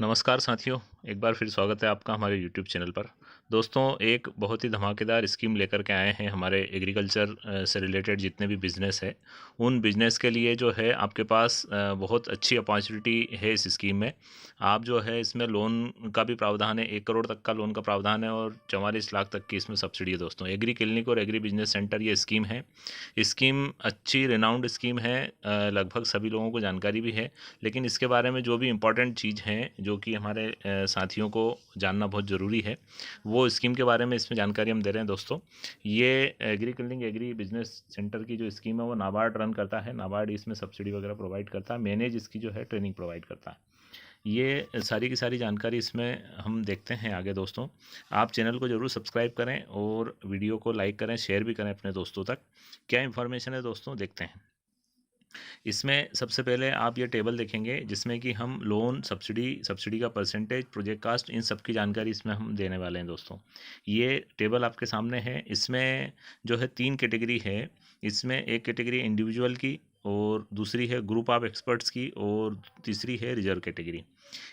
नमस्कार साथियों, एक बार फिर स्वागत है आपका हमारे यूट्यूब चैनल पर। दोस्तों, एक बहुत ही धमाकेदार स्कीम लेकर के आए हैं हमारे एग्रीकल्चर से रिलेटेड जितने भी बिज़नेस है, उन बिज़नेस के लिए जो है आपके पास बहुत अच्छी अपॉर्चुनिटी है इस स्कीम में। आप जो है इसमें लोन का भी प्रावधान है, 1 करोड़ तक का लोन का प्रावधान है और 44 लाख तक की इसमें सब्सिडी है दोस्तों। एग्री क्लिनिक और एग्री बिज़नेस सेंटर ये स्कीम है। स्कीम अच्छी रिनाउंड स्कीम है, लगभग सभी लोगों को जानकारी भी है। लेकिन इसके बारे में जो भी इम्पोर्टेंट चीज़ हैं जो कि हमारे साथियों को जानना बहुत ज़रूरी है, वो स्कीम के बारे में इसमें जानकारी हम दे रहे हैं दोस्तों। ये agree clinic agri business centre की जो स्कीम है वो नाबार्ड रन करता है। नाबार्ड इसमें सब्सिडी वगैरह प्रोवाइड करता है, मैनेज इसकी जो है ट्रेनिंग प्रोवाइड करता है। ये सारी की सारी जानकारी इसमें हम देखते हैं आगे दोस्तों। आप चैनल को ज़रूर सब्सक्राइब करें और वीडियो को लाइक करें, शेयर भी करें अपने दोस्तों तक। क्या इन्फॉर्मेशन है दोस्तों, देखते हैं। इसमें सबसे पहले आप ये टेबल देखेंगे जिसमें कि हम लोन, सब्सिडी का परसेंटेज, प्रोजेक्ट कास्ट, इन सब की जानकारी इसमें हम देने वाले हैं दोस्तों। ये टेबल आपके सामने है। इसमें जो है 3 कैटेगरी है। इसमें एक कैटेगरी इंडिविजुअल की और दूसरी है ग्रुप ऑफ एक्सपर्ट्स की और तीसरी है रिजर्व कैटेगरी।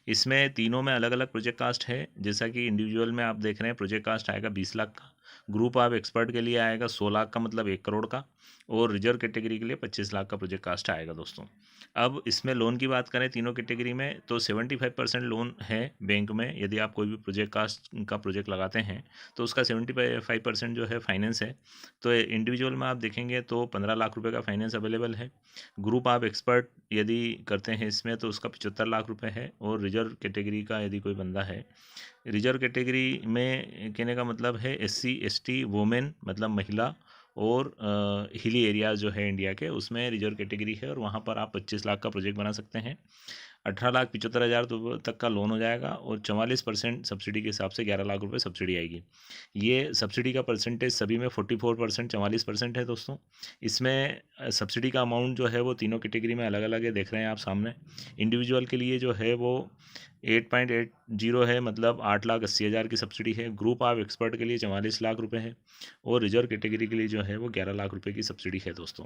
इसमें तीनों में अलग अलग प्रोजेक्ट कास्ट है। जैसा कि इंडिविजुअल में आप देख रहे हैं प्रोजेक्ट कास्ट आएगा 20 लाख का, ग्रुप ऑफ एक्सपर्ट के लिए आएगा 100 लाख का मतलब 1 करोड़ का, और रिजर्व कैटेगरी के लिए 25 लाख का प्रोजेक्ट कास्ट आएगा दोस्तों। अब इसमें लोन की बात करें तीनों कैटेगरी में तो 75% लोन है बैंक में। यदि आप कोई भी प्रोजेक्ट कास्ट का प्रोजेक्ट लगाते हैं तो उसका 75% जो है फाइनेंस है। तो इंडिविजुअल में आप देखेंगे तो 15 लाख रुपए का फाइनेंस अवेलेबल है। ग्रुप ऑफ एक्सपर्ट यदि करते हैं इसमें तो उसका 75 लाख रुपए है। और रिजर्व कैटेगरी का यदि कोई बंदा है, रिजर्व कैटेगरी में कहने का मतलब है SC ST वुमेन मतलब महिला और हिली एरियाज़ जो है इंडिया के, उसमें रिजर्व कैटेगरी है और वहाँ पर आप 25 लाख का प्रोजेक्ट बना सकते हैं। 18,75,000 तक का लोन हो जाएगा और 44% सब्सिडी के हिसाब से 11 लाख रुपए सब्सिडी आएगी। ये सब्सिडी का परसेंटेज सभी में 44%, 44% है दोस्तों। इसमें सब्सिडी का अमाउंट जो है वो तीनों कैटेगरी में अलग अलग है, देख रहे हैं आप सामने। इंडिविजुअल के लिए जो है वो 8.80 है, मतलब 8,80,000 की सब्सिडी है। ग्रुप ऑफ एक्सपर्ट के लिए 44 लाख रुपए है और रिजर्व कैटेगरी के लिए जो है वो 11 लाख रुपए की सब्सिडी है दोस्तों।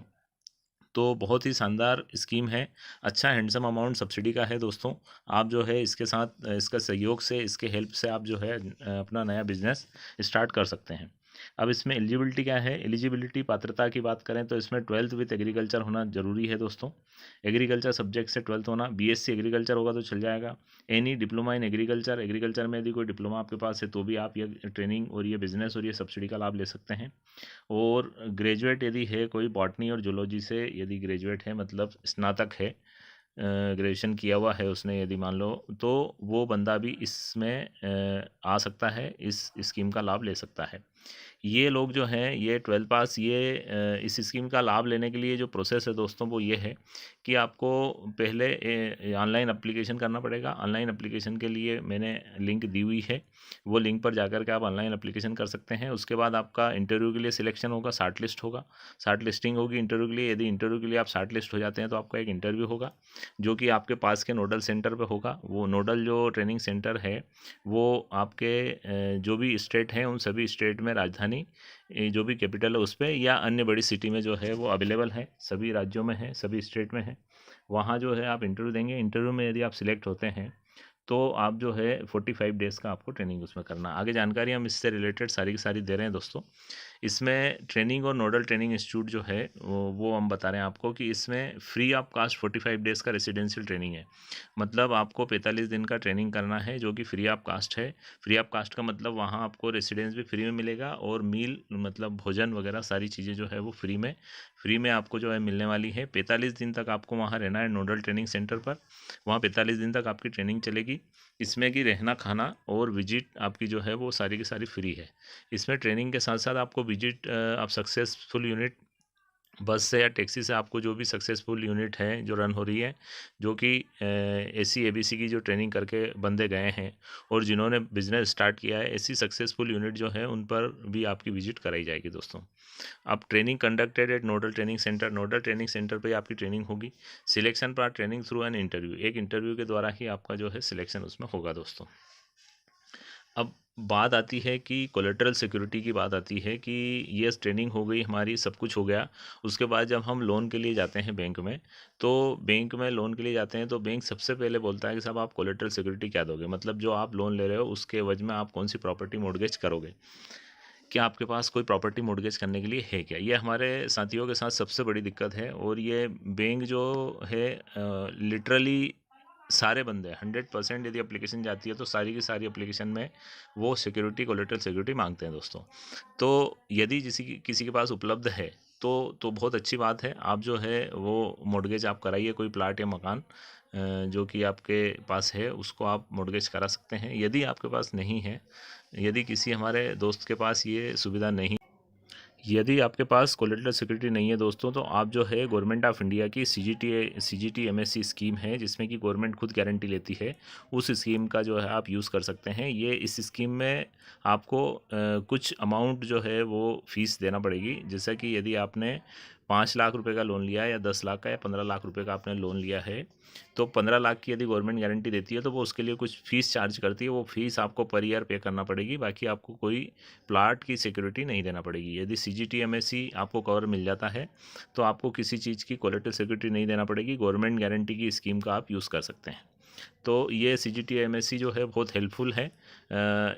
तो बहुत ही शानदार स्कीम है। अच्छा हैंडसम अमाउंट सब्सिडी का है दोस्तों। आप जो है इसके साथ इसका सहयोग से, इसके हेल्प से आप जो है अपना नया बिजनेस स्टार्ट कर सकते हैं। अब इसमें एलिजिबिलिटी क्या है, एलिजिबिलिटी पात्रता की बात करें तो इसमें 12th विथ एग्रीकल्चर होना ज़रूरी है दोस्तों। एग्रीकल्चर सब्जेक्ट से 12th होना, BSc एग्रीकल्चर होगा तो चल जाएगा। Any diploma in agriculture, agriculture में यदि कोई डिप्लोमा आपके पास है तो भी आप ये ट्रेनिंग और ये बिज़नेस और ये सब्सिडी का लाभ ले सकते हैं। और ग्रेजुएट यदि है कोई बॉटनी और जूलॉजी से, यदि ग्रेजुएट है मतलब स्नातक है, ग्रेजुएशन किया हुआ है उसने यदि मान लो, तो वो बंदा भी इसमें आ सकता है, इस स्कीम का लाभ ले सकता है। ये लोग जो हैं ये 12 पास, ये इस स्कीम का लाभ लेने के लिए जो प्रोसेस है दोस्तों वो ये है कि आपको पहले ऑनलाइन एप्लीकेशन करना पड़ेगा। ऑनलाइन एप्लीकेशन के लिए मैंने लिंक दी हुई है, वो लिंक पर जाकर के आप ऑनलाइन एप्लीकेशन कर सकते हैं। उसके बाद आपका इंटरव्यू के लिए सिलेक्शन होगा, शार्ट लिस्ट होगा, शार्ट लिस्टिंग होगी इंटरव्यू के लिए। यदि इंटरव्यू के लिए आप शार्ट लिस्ट हो जाते हैं तो आपका एक इंटरव्यू होगा जो कि आपके पास के नोडल सेंटर पे होगा। वो नोडल जो ट्रेनिंग सेंटर है वो आपके जो भी स्टेट हैं उन सभी स्टेट में, राजधानी जो भी कैपिटल है उस पे या अन्य बड़ी सिटी में जो है वो अवेलेबल है, सभी राज्यों में है, सभी स्टेट में है। वहाँ जो है आप इंटरव्यू देंगे। इंटरव्यू में यदि आप सिलेक्ट होते हैं तो आप जो है 45 डेज़ का आपको ट्रेनिंग उसमें करना। आगे जानकारी हम इससे रिलेटेड सारी की सारी दे रहे हैं दोस्तों। इसमें ट्रेनिंग और नोडल ट्रेनिंग इंस्टीट्यूट जो है वो हम बता रहे हैं आपको कि इसमें फ्री ऑफ कास्ट 45 डेज़ का रेसिडेंशियल ट्रेनिंग है। मतलब आपको 45 दिन का ट्रेनिंग करना है जो कि फ्री ऑफ कास्ट है। फ्री ऑफ कास्ट का मतलब वहाँ आपको रेसिडेंस भी फ्री में मिलेगा और मील मतलब भोजन वगैरह सारी चीज़ें जो है वो फ्री में आपको जो है मिलने वाली है। 45 दिन तक आपको वहाँ रहना है नोडल ट्रेनिंग सेंटर पर। वहाँ 45 दिन तक आपकी ट्रेनिंग चलेगी। इसमें कि रहना, खाना और विजिट आपकी जो है वो सारी की सारी फ्री है। इसमें ट्रेनिंग के साथ साथ आपको विजिट आप सक्सेसफुल यूनिट बस से या टैक्सी से, आपको जो भी सक्सेसफुल यूनिट है जो रन हो रही है, जो कि AC ABC की जो ट्रेनिंग करके बंदे गए हैं और जिन्होंने बिज़नेस स्टार्ट किया है, ऐसी सक्सेसफुल यूनिट जो है उन पर भी आपकी विजिट कराई जाएगी दोस्तों। अब training conducted at nodal training centre, nodal training centre पे आपकी ट्रेनिंग होगी। सिलेक्शन पर ट्रेनिंग थ्रू एन इंटरव्यू, एक इंटरव्यू के द्वारा ही आपका जो है सिलेक्शन उसमें होगा दोस्तों। अब बात आती है कि कोलेटरल सिक्योरिटी की बात आती है कि ये ट्रेनिंग हो गई हमारी, सब कुछ हो गया। उसके बाद जब हम लोन के लिए जाते हैं बैंक में, तो बैंक में लोन के लिए जाते हैं तो बैंक सबसे पहले बोलता है कि साहब आप कोलेटरल सिक्योरिटी क्या दोगे, मतलब जो आप लोन ले रहे हो उसके एवज में आप कौन सी प्रॉपर्टी मॉर्गेज करोगे, क्या आपके पास कोई प्रॉपर्टी मॉर्गेज करने के लिए है क्या। ये हमारे साथियों के साथ सबसे बड़ी दिक्कत है। और ये बैंक जो है लिटरली सारे बंदे 100% यदि एप्लीकेशन जाती है तो सारी की सारी एप्लीकेशन में वो सिक्योरिटी कोलेटरल सिक्योरिटी मांगते हैं दोस्तों। तो यदि किसी के पास उपलब्ध है तो बहुत अच्छी बात है। आप जो है वो मॉर्गेज आप कराइए, कोई प्लाट या मकान जो कि आपके पास है उसको आप मॉर्गेज करा सकते हैं। यदि आपके पास नहीं है, यदि किसी हमारे दोस्त के पास ये सुविधा नहीं, यदि आपके पास कोलेटरल सिक्योरिटी नहीं है दोस्तों, तो आप जो है गवर्नमेंट ऑफ इंडिया की सीजीटी एमएससी स्कीम है जिसमें कि गवर्नमेंट खुद गारंटी लेती है, उस स्कीम का जो है आप यूज़ कर सकते हैं। ये इस स्कीम में आपको कुछ अमाउंट जो है वो फ़ीस देना पड़ेगी। जैसा कि यदि आपने 5 लाख रुपए का लोन लिया है या 10 लाख का या 15 लाख रुपए का आपने लोन लिया है, तो 15 लाख की यदि गवर्नमेंट गारंटी देती है तो वो उसके लिए कुछ फ़ीस चार्ज करती है। वो फ़ीस आपको पर ईयर पे करना पड़ेगी, बाकी आपको कोई प्लाट की सिक्योरिटी नहीं देना पड़ेगी। यदि सीजीटी एमएससी आपको कवर मिल जाता है तो आपको किसी चीज़ की कोलेटरल सिक्योरिटी नहीं देना पड़ेगी, गवर्नमेंट गारंटी की स्कीम का आप यूज़ कर सकते हैं। तो ये सीजीटी एमएससी जो है बहुत हेल्पफुल है।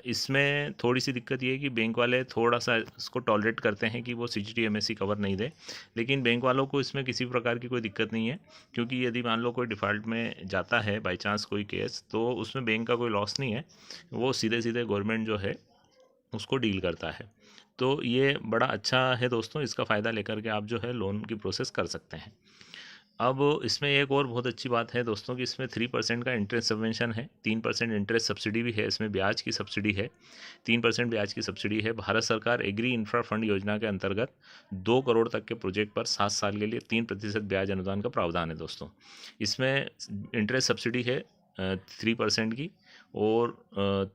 इसमें थोड़ी सी दिक्कत ये है कि बैंक वाले थोड़ा सा इसको टॉलरेट करते हैं कि वो सीजीटी एमएससी कवर नहीं दे, लेकिन बैंक वालों को इसमें किसी प्रकार की कोई दिक्कत नहीं है, क्योंकि यदि मान लो कोई डिफ़ॉल्ट में जाता है बाई चांस कोई केस, तो उसमें बैंक का कोई लॉस नहीं है, वो सीधे सीधे गवर्नमेंट जो है उसको डील करता है। तो ये बड़ा अच्छा है दोस्तों, इसका फ़ायदा लेकर के आप जो है लोन की प्रोसेस कर सकते हैं। अब इसमें एक और बहुत अच्छी बात है दोस्तों कि इसमें 3% का इंटरेस्ट सबवेंशन है, 3% इंटरेस्ट सब्सिडी भी है, इसमें ब्याज की सब्सिडी है, 3% ब्याज की सब्सिडी है। भारत सरकार एग्री इंफ्रा फंड योजना के अंतर्गत 2 करोड़ तक के प्रोजेक्ट पर 7 साल के लिए 3% ब्याज अनुदान का प्रावधान है दोस्तों। इसमें इंटरेस्ट सब्सिडी है 3% की, और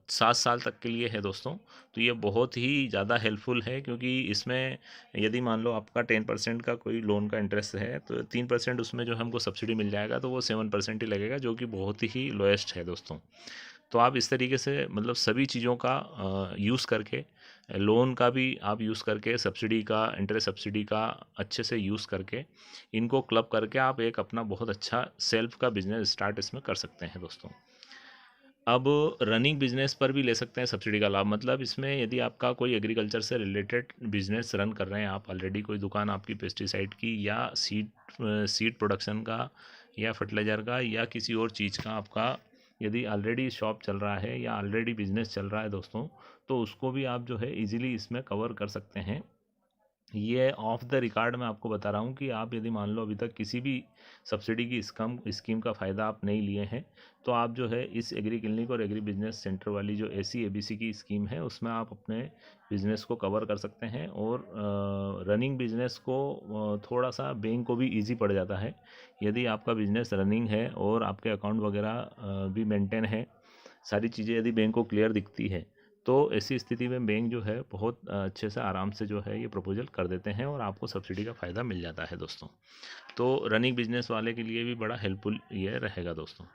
7 साल तक के लिए है दोस्तों। तो ये बहुत ही ज़्यादा हेल्पफुल है, क्योंकि इसमें यदि मान लो आपका 10% का कोई लोन का इंटरेस्ट है तो 3% उसमें जो हमको सब्सिडी मिल जाएगा, तो वो 7% ही लगेगा, जो कि बहुत ही लोएस्ट है दोस्तों। तो आप इस तरीके से मतलब सभी चीज़ों का यूज़ करके, लोन का भी आप यूज़ करके, सब्सिडी का, इंटरेस्ट सब्सिडी का अच्छे से यूज़ करके, इनको क्लब करके आप एक अपना बहुत अच्छा सेल्फ का बिजनेस स्टार्ट इसमें कर सकते हैं दोस्तों। अब रनिंग बिजनेस पर भी ले सकते हैं सब्सिडी का लाभ। मतलब इसमें यदि आपका कोई एग्रीकल्चर से रिलेटेड बिजनेस रन कर रहे हैं आप ऑलरेडी, कोई दुकान आपकी पेस्टिसाइड की या सीड प्रोडक्शन का या फर्टिलाइज़र का या किसी और चीज़ का आपका यदि ऑलरेडी शॉप चल रहा है या ऑलरेडी बिजनेस चल रहा है दोस्तों, तो उसको भी आप जो है इजीली इसमें कवर कर सकते हैं। ये ऑफ द रिकॉर्ड मैं आपको बता रहा हूँ कि आप यदि मान लो अभी तक किसी भी सब्सिडी की स्कीम का फ़ायदा आप नहीं लिए हैं, तो आप जो है इस एग्री क्लिनिक और एग्री बिजनेस सेंटर वाली जो एसी एबीसी की स्कीम है उसमें आप अपने बिजनेस को कवर कर सकते हैं। और रनिंग बिजनेस को थोड़ा सा बैंक को भी इजी पड़ जाता है। यदि आपका बिजनेस रनिंग है और आपके अकाउंट वगैरह भी मेंटेन है, सारी चीज़ें यदि बैंक को क्लियर दिखती है, तो ऐसी स्थिति में बैंक जो है बहुत अच्छे से आराम से जो है ये प्रपोजल कर देते हैं और आपको सब्सिडी का फ़ायदा मिल जाता है दोस्तों। तो रनिंग बिजनेस वाले के लिए भी बड़ा हेल्पफुल ये रहेगा दोस्तों।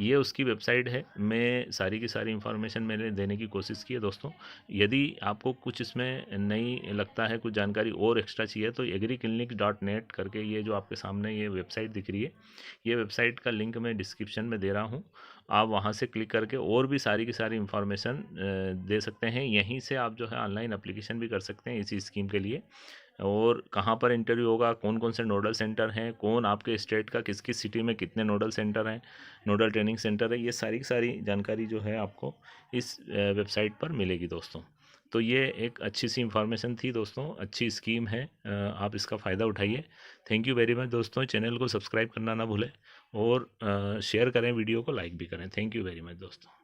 ये उसकी वेबसाइट है, मैं सारी की सारी इन्फॉर्मेशन मैंने देने की कोशिश की है दोस्तों। यदि आपको कुछ इसमें नहीं लगता है, कुछ जानकारी और एक्स्ट्रा चाहिए, तो agriclinic.net करके ये जो आपके सामने ये वेबसाइट दिख रही है, ये वेबसाइट का लिंक मैं डिस्क्रिप्शन में दे रहा हूँ। आप वहाँ से क्लिक करके और भी सारी की सारी इन्फॉर्मेशन दे सकते हैं। यहीं से आप जो है ऑनलाइन एप्लीकेशन भी कर सकते हैं इसी स्कीम के लिए। और कहाँ पर इंटरव्यू होगा, कौन कौन से नोडल सेंटर हैं, कौन आपके स्टेट का किस किस सिटी में कितने नोडल सेंटर हैं, नोडल ट्रेनिंग सेंटर है, ये सारी की सारी जानकारी जो है आपको इस वेबसाइट पर मिलेगी दोस्तों। तो ये एक अच्छी सी इन्फॉर्मेशन थी दोस्तों, अच्छी स्कीम है, आप इसका फ़ायदा उठाइए। थैंक यू वेरी मच दोस्तों। चैनल को सब्सक्राइब करना ना भूलें और शेयर करें, वीडियो को लाइक भी करें। थैंक यू वेरी मच दोस्तों।